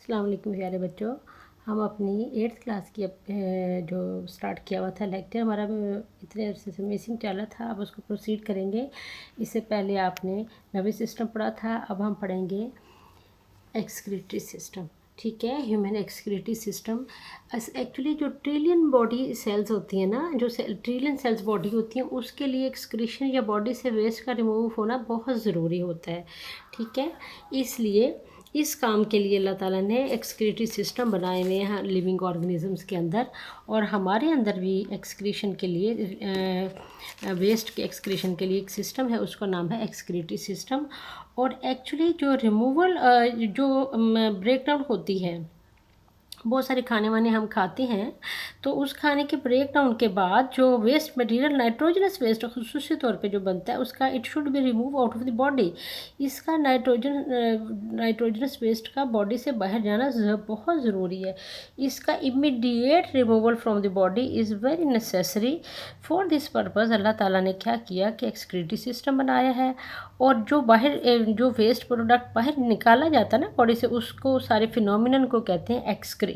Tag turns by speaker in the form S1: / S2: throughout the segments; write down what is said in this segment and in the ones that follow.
S1: अस्सलाम वालेकुम प्यारे बच्चों। हम अपनी 8th क्लास की जो स्टार्ट किया हुआ था लेक्चर हमारा इतने अरसे से मिसिंग चला था, अब उसको प्रोसीड करेंगे। इससे पहले आपने नर्वस सिस्टम पढ़ा था, अब हम पढ़ेंगे एक्सक्रीटरी सिस्टम। ठीक है, ह्यूमन एक्सक्रीटरी सिस्टम। एक्चुअली जो ट्रिलियन बॉडी सेल्स होती हैं ना, जो ट्रिलियन सेल्स बॉडी होती हैं, उसके लिए एक्सक्रीशन या बॉडी से वेस्ट का रिमूव होना बहुत ज़रूरी होता है। ठीक है, इसलिए इस काम के लिए अल्लाह ताला ने एक्सक्रीटरी सिस्टम बनाए हुए हैं लिविंग ऑर्गेनिजम्स के अंदर, और हमारे अंदर भी एक्सक्रीशन के लिए वेस्ट के एक्सक्रीशन के लिए एक सिस्टम है, उसका नाम है एक्सक्रीटरी सिस्टम। और एक्चुअली जो रिमूवल जो ब्रेक डाउन होती है, बहुत सारे खाने वाने हम खाते हैं, तो उस खाने के ब्रेक डाउन के बाद जो वेस्ट मटेरियल नाइट्रोजनस वेस्ट खसूसी तौर पे जो बनता है, उसका it should be remove out of the body. इसका नाइट्रोजनस वेस्ट का बॉडी से बाहर जाना बहुत ज़रूरी है। इसका immediate removal from the body is very necessary. For this purpose Allah Taala ने क्या किया कि एक्सक्रीटरी सिस्टम बनाया है, और जो बाहर जो वेस्ट प्रोडक्ट बाहर निकाला जाता है ना बॉडी से, उसको सारे फिनोमिनन को कहते हैं एक्सक्रीशन।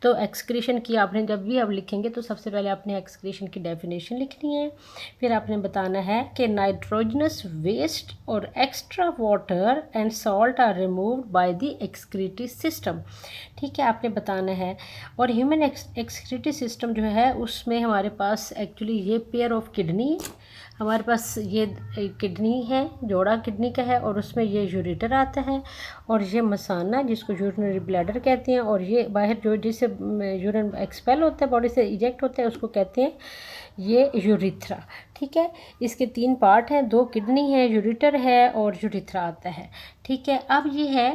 S1: तो एक्सक्रीशन की आपने जब भी आप लिखेंगे तो सबसे पहले आपने एक्सक्रीशन की डेफिनेशन लिखनी है, फिर आपने बताना है कि नाइट्रोजनस वेस्ट और extra water and salt are removed by the excretory system. ठीक है, आपने बताना है। और ह्यूमन एक्सक्रीटरी सिस्टम जो है, उसमें हमारे पास एक्चुअली ये पेयर ऑफ किडनी, हमारे पास ये किडनी है, जोड़ा किडनी का है, और उसमें ये यूरेटर आता है, और ये मसाना जिसको यूरिनरी ब्लैडर कहते हैं, और ये बाहर जो जिससे यूरिन एक्सपेल होता है, बॉडी से इजेक्ट होता है, उसको कहते हैं ये यूरिथ्रा। ठीक है, इसके 3 पार्ट हैं, 2 किडनी है, यूरेटर है, और यूरिथ्रा आता है। ठीक है, अब ये है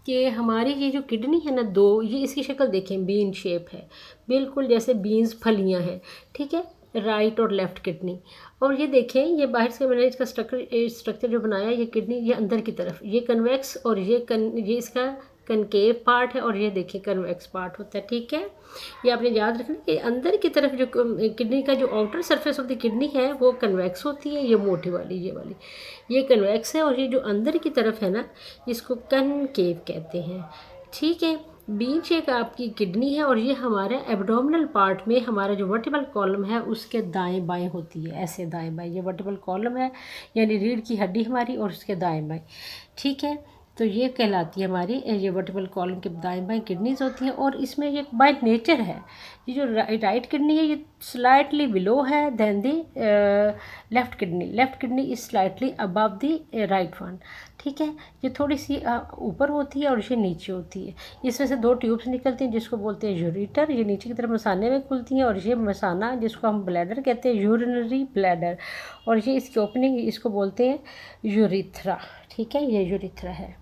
S1: कि हमारी ये जो किडनी है ना, 2, ये इसकी शक्ल देखें, बीन शेप है, बिल्कुल जैसे बीन्स फलियां हैं। ठीक है, राइट और लेफ़्ट किडनी। और ये देखें, ये बाहर से मैंने इसका स्ट्रक्चर जो बनाया, ये किडनी ये अंदर की तरफ, ये कन्वेक्स, और ये इसका कनकेव पार्ट है, और ये देखिए कन्वेक्स पार्ट होता है। ठीक है, ये आपने याद रखना कि अंदर की तरफ जो किडनी का जो outer surface of the kidney है वो कन्वेक्स होती है, ये मोटी वाली ये वाली ये कन्वेक्स है, और ये जो अंदर की तरफ है ना, इसको कनकेव कहते हैं। ठीक है, बीच एक आपकी किडनी है, और ये हमारे एब्डोमिनल पार्ट में हमारा जो वर्टिबल कॉलम है उसके दाएं बाएं होती है, ऐसे दाएं बाएं, ये वर्टिबल कॉलम है यानी रीढ़ की हड्डी हमारी, और उसके दाएं बाएं। ठीक है, तो ये कहलाती है हमारी ये वर्टिबल कॉलम के दाएं बाएं किडनीज होती हैं। और इसमें ये बाय नेचर है, ये जो राइट किडनी है ये स्लाइटली बिलो है then the left kidney is slightly above the right one. ठीक है, ये थोड़ी सी ऊपर होती है, और ये नीचे होती है। इसमें से 2 ट्यूब्स निकलती हैं जिसको बोलते हैं यूरेटर, ये नीचे की तरफ मसाने में खुलती हैं, और ये मसाना जिसको हम ब्लैडर कहते हैं, यूरिनरी ब्लैडर, और ये इसकी ओपनिंग इसको बोलते हैं यूरिथ्रा। ठीक है, ये यूरिथ्रा है।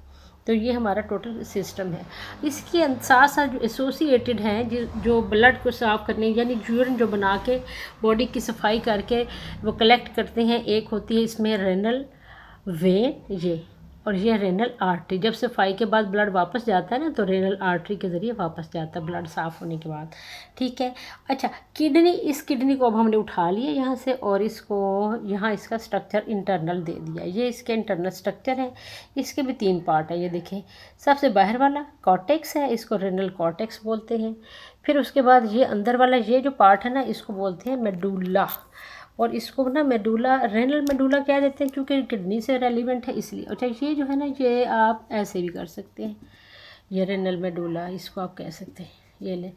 S1: तो ये हमारा टोटल सिस्टम है। इसके साथ साथ जो एसोसिएटेड हैं जो ब्लड को साफ़ करने यानी यूरिन जो बना के बॉडी की सफाई करके वो कलेक्ट करते हैं, एक होती है इसमें रेनल वेन, ये, और ये रेनल आर्टरी। जब सफाई के बाद ब्लड वापस जाता है ना, तो रेनल आर्टरी के ज़रिए वापस जाता है ब्लड साफ़ होने के बाद। ठीक है, अच्छा, इस किडनी को अब हमने उठा लिया यहाँ से, और इसको यहाँ इसका स्ट्रक्चर इंटरनल दे दिया, ये इसके इंटरनल स्ट्रक्चर है। इसके भी 3 पार्ट है, ये देखें, सबसे बाहर वाला कॉर्टेक्स है, इसको रेनल कॉर्टेक्स बोलते हैं। फिर उसके बाद ये अंदर वाला ये जो पार्ट है ना, इसको बोलते हैं मेडुला, और इसको ना मेडुला, रेनल मेडुला कह देते हैं क्योंकि किडनी से रेलिवेंट है इसलिए। अच्छा, ये जो है ना, ये आप ऐसे भी कर सकते हैं, ये रेनल मेडुला इसको आप कह सकते हैं, ये ले,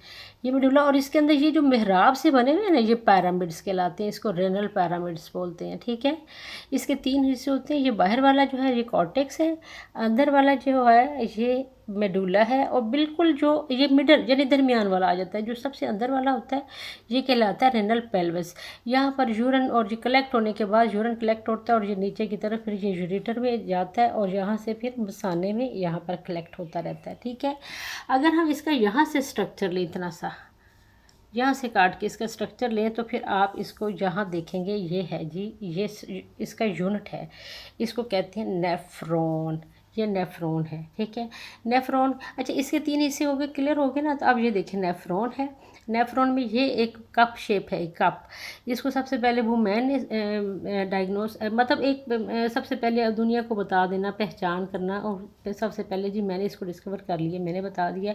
S1: ये मेडुला। और इसके अंदर ये जो मेहराब से बने हुए हैं ना, ये पैरामिड्स कहलाते हैं, इसको रेनल पैरामिड्स बोलते हैं। ठीक है, इसके 3 हिस्से होते हैं, ये बाहर वाला जो है ये कॉर्टेक्स है, अंदर वाला जो है ये मेडुला है, और बिल्कुल जो ये मिडल यानी दरमियान वाला आ जाता है, जो सबसे अंदर वाला होता है, ये कहलाता है रेनल पेल्विस। यहाँ पर यूरिन और ये कलेक्ट होने के बाद यूरिन कलेक्ट होता है, और ये नीचे की तरफ फिर ये यूरेटर में जाता है, और यहाँ से फिर मसाने में यहाँ पर कलेक्ट होता रहता है। ठीक है, अगर हम इसका यहाँ से स्ट्रक्चर लें, इतना सा यहाँ से काट के इसका स्ट्रक्चर लें, तो फिर आप इसको यहाँ देखेंगे, ये है जी, ये इसका यूनिट है, इसको कहते हैं नेफ्रॉन। ये नेफ्रॉन है, ठीक है। नेफ्रॉन, अच्छा इसके 3 हिस्से हो गए, क्लियर हो गए ना। तो अब ये देखिए नेफ्रॉन है, नेफ्रॉन में ये एक कप शेप है, एक कप। इसको सबसे पहले वुमेन ने डायग्नोस मतलब एक सबसे पहले दुनिया को बता देना, पहचान करना, और सबसे पहले जी मैंने इसको डिस्कवर कर लिया, मैंने बता दिया।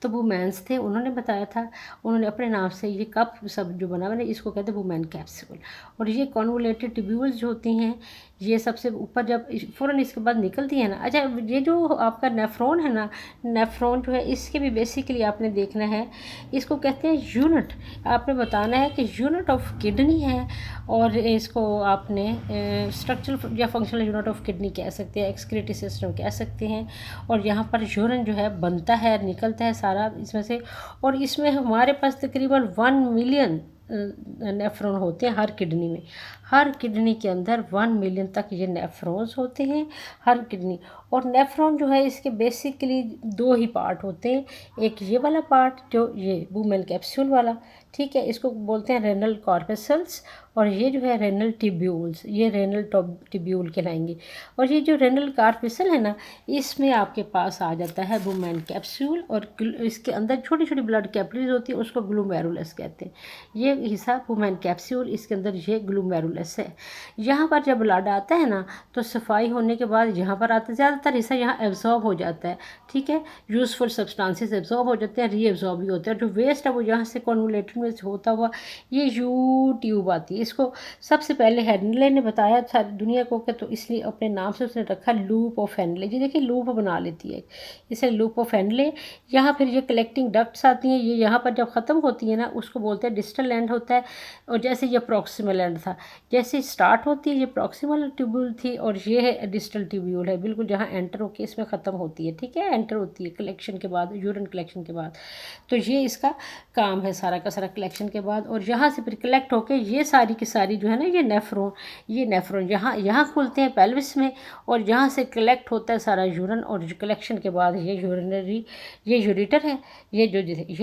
S1: तो वुमेन्स थे, उन्होंने बताया था, उन्होंने अपने नाम से ये कप सब जो बना बना इसको कहते हैं वुमेन कैप्सूल। और ये कॉन्वोलेटेड ट्यूब्यूल्स जो होती हैं, ये सबसे ऊपर जब फ़ौरन इसके बाद निकलती है ना। अच्छा ये जो आपका नेफ्रॉन है ना, नेफ्रॉन जो है इसके भी बेसिकली आपने देखना है, इसको कहते हैं यूनिट। आपने बताना है कि यूनिट ऑफ किडनी है, और इसको आपने स्ट्रक्चरल या फंक्शनल यूनिट ऑफ किडनी कह सकते हैं, एक्सक्रीटरी सिस्टम कह सकते हैं। और यहाँ पर यूरिन जो है बनता है, निकलता है सारा इसमें से। और इसमें हमारे पास तकरीबन 1 मिलियन नेफ्रॉन होते हैं हर किडनी में। हर किडनी के अंदर 1 मिलियन तक ये नेफ्रॉन्स होते हैं, हर किडनी। और नेफ्रॉन जो है इसके बेसिकली 2 ही पार्ट होते हैं। एक ये वाला पार्ट जो ये वुमेन कैप्सूल वाला, ठीक है, इसको बोलते हैं रेनल कॉर्पस्कल्स। और ये जो है रेनल टिब्यूल्स, ये रेनल टिब्यूल कहलाएंगे। और ये जो रेनल कॉर्पस्कल है ना, इसमें आपके पास आ जाता है वुमेन कैप्सूल, और इसके अंदर छोटी छोटी ब्लड कैपिलरीज होती है, उसको ग्लोमेरुलस कहते हैं। ये हिस्सा वुमेन कैप्सूल, इसके अंदर ये ग्लोमेरुलस है। यहाँ पर जब ब्लड आता है ना, तो सफाई होने के बाद यहाँ पर आता है, ज़्यादातर हिस्सा यहाँ एब्जॉर्ब हो जाता है, ठीक है। यूजफुल सब्सटेंसेस एब्जॉर्ब हो जाते हैं, रीएब्जॉर्ब भी होते हैं। जो वेस्ट है वो यहाँ से कॉन्वोलेटेड में होता हुआ ये यू ट्यूब आती है। इसको सबसे पहले हेनले ने बताया था दुनिया को कि, तो इसलिए अपने नाम से उसने रखा लूप ऑफ हेनले। जी देखिए लूप बना लेती है इसे, लूप ऑफ हेनले। यहाँ फिर ये कलेक्टिंग डक्ट्स आती हैं, ये यहाँ पर जब ख़त्म होती है ना, उसको बोलते हैं डिस्टल एंड होता है। और जैसे ये प्रॉक्सिमल एंड था, जैसे स्टार्ट होती है ये प्रॉक्सिमल ट्यूब्यूल थी, और ये है डिस्टल ट्यूब्यूल है, बिल्कुल जहाँ एंटर होकर इसमें ख़त्म होती है, ठीक है। एंटर होती है कलेक्शन के बाद, यूरिन कलेक्शन के बाद। तो ये इसका काम है सारा का सारा कलेक्शन के बाद। और यहाँ से फिर कलेक्ट होके ये सारी की सारी जो है ना, ये नेफ्रॉन यहाँ खुलते हैं पेल्विस में, और यहाँ से कलेक्ट होता है सारा यूरिन। और कलेक्शन के बाद ये यूरिनरी, ये यूरिटर है, ये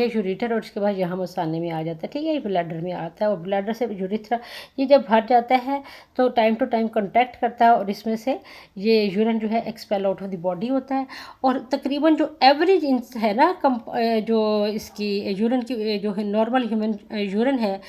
S1: यूरिटर, और उसके बाद यहाँ मसाने में आ जाता है, ठीक है। ये ब्लैडर में आता है, और ब्लैडर से यूरिथ्रा, ये जब भर जाता है तो टाइम टू टाइम कॉन्टैक्ट करता है, और इसमें से ये यूरिन जो है expel out of the body होता है। और तकरीबन जो एवरेज है ना, जो इसकी यूरिन की जो है नॉर्मल ह्यूमन यूरिन है,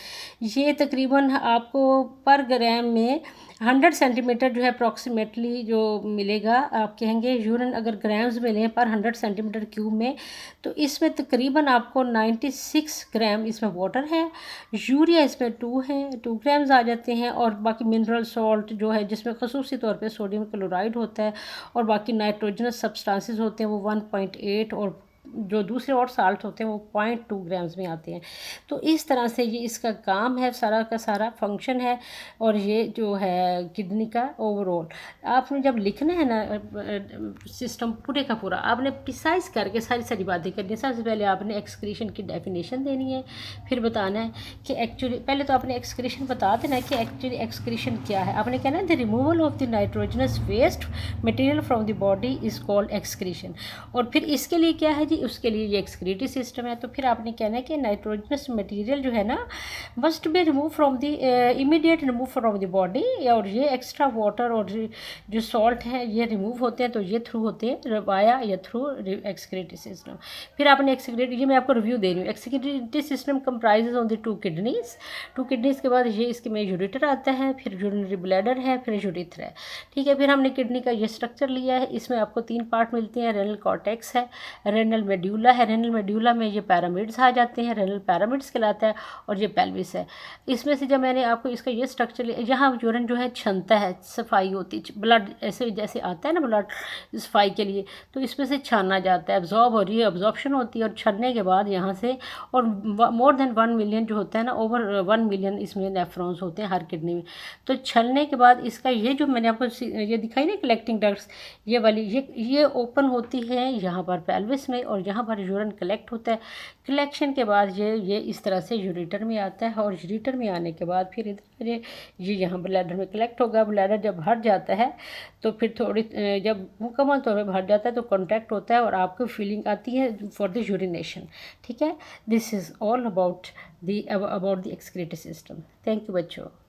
S1: ये तकरीबन आपको पर ग्राम में 100 सेंटीमीटर जो है अप्रॉक्सीमेटली जो मिलेगा। आप कहेंगे यूरिन अगर ग्राम्स में लें पर 100 सेंटीमीटर क्यूब में, तो इसमें तकरीबन आपको 96 ग्राम इसमें वाटर है, यूरिया इसमें 2 ग्राम्स आ जाते हैं। और बाकी मिनरल सॉल्ट जो है, जिसमें खसूसी तौर पे सोडियम क्लोराइड होता है, और बाकी नाइट्रोजनस सब्सटेंसेस होते हैं वो 1.8, और जो दूसरे और साल्ट होते हैं वो 0.2 ग्राम्स में आते हैं। तो इस तरह से ये इसका काम है, सारा का सारा फंक्शन है। और ये जो है किडनी का ओवरऑल आपने जब लिखना है ना सिस्टम पूरे का पूरा, आपने प्रिसाइज करके सारी सारी बातें करनी है। सबसे पहले आपने एक्सक्रीशन की डेफिनेशन देनी है, फिर बताना है कि एक्चुअली, पहले तो आपने एक्सक्रीशन बता देना है कि एक्चुअली एक्सक्रीशन क्या है। आपने कहना है the removal of the nitrogenous waste material from the body is called excretion. और फिर इसके लिए क्या है जी, उसके लिए ये एक्सक्रीटरी सिस्टम है। तो फिर आपने कहना है कि नाइट्रोजनस मटेरियल जो है ना must be remove from the immediate remove from the body, और ये एक्स्ट्रा वाटर और जो सॉल्ट है ये रिमूव होते हैं, तो ये थ्रू होते हैं वाया या थ्रू एक्सक्रीटरी सिस्टम। फिर आपने एक्सक्रीटरी, ये मैं आपको रिव्यू दे रही हूँ। Excretory system comprises on the 2 kidneys के बाद ये इसके में यूरिटर आता है, फिर यूरिनरी ब्लैडर है, फिर यूरिथ्रा है, ठीक है। फिर हमने किडनी का ये स्ट्रक्चर लिया है, इसमें आपको 3 पार्ट मिलते हैं। रेनल कॉर्टेक्स है, रेनल मेड्यूला है, रेनल मेड्यूला में ये पैरामिड्स आ जाते हैं, रेनल पैरामिड्स कहलाता है, और ये पेल्विस है। इसमें से जब मैंने आपको इसका ये स्ट्रक्चर लिया, यहाँ यूरिन जो है छनता है, सफाई होती है, ब्लड ऐसे जैसे आता है ना ब्लड सफाई के लिए, तो इसमें से छाना जाता है, एब्जॉर्ब और रीअब्जॉर्प्शन होती है। और छनने के बाद यहाँ से, और मोर देन 1 मिलियन जो होता है ना, ओवर 1 मिलियन इसमें नेफ्रॉन्स होते हैं हर किडनी में। तो छलने के बाद इसका ये जो मैंने आपको ये दिखाई ना कलेक्टिंग डक्ट्स, ये वाली ये ओपन होती है यहाँ पर पेल्विस में, और यहाँ पर यूरिन कलेक्ट होता है। कलेक्शन के बाद ये इस तरह से यूरिटर में आता है, और यूरिटर में आने के बाद फिर इधर ये यहाँ ब्लैडर में कलेक्ट होगा। ब्लैडर जब भर जाता है तो फिर थोड़ी, जब मुकम्मल तौर पर भर जाता है तो कॉन्टैक्ट होता है, और आपको फीलिंग आती है फॉर द यूरिनेशन, ठीक है। This is all about the excretory system. Thank you बच्चों।